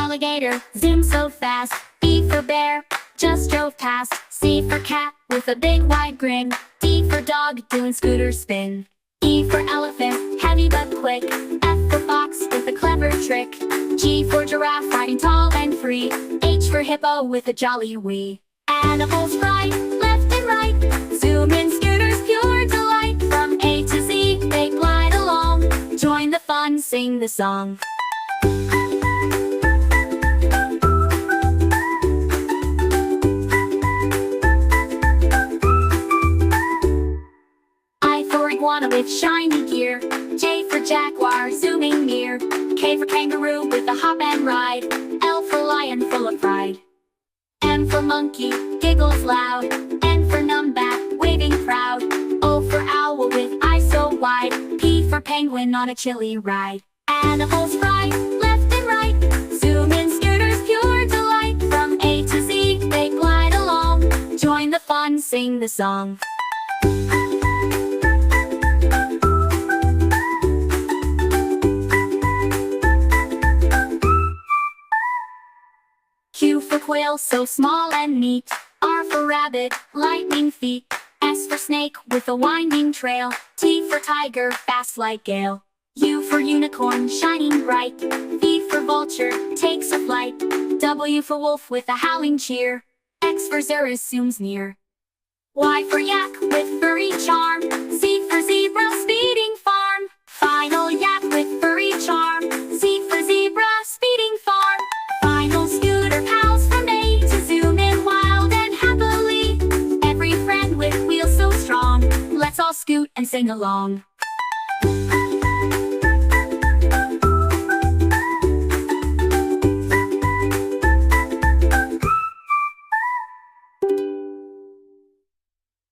alligator, zoom so fast. B for bear, just drove past. C for cat, with a big wide grin. D for dog, doing scooter spin. E for elephant, heavy but quick. F for fox, with a clever trick. G for giraffe, riding tall and free. H for hippo, with a jolly wee. Animals ride, left and right. Zoom in scooters, pure delight. From A to Z, they glide along. Join the fun, sing the song. I for iguana with shiny gear. J for jaguar, zooming near. K for kangaroo with a hop and ride. L for lion, full of pride. M for monkey, giggles loud. N for numbat, waving proud. O for owl with eyes so wide. P for penguin on a chilly ride. Animals ride, left and right. Zoom in scooters, pure delight. From A to Z, they glide along. Join the fun, sing the song. Q for quail, so small and neat. R for rabbit, lightning feet. S for snake, with a winding trail. T for tiger, fast like gale. U for unicorn, shining bright. V for vulture, takes a flight. W for wolf, with a howling cheer. X for Xerus, zooms near. Y for yak, with furry charm. Z for zebra, speeding farm. Final yak with furry charm. Z for zebra, speeding farm. Final scooter pals from A to zoom in wild and happily. Every friend with wheels so strong. Let's all scoot and sing along.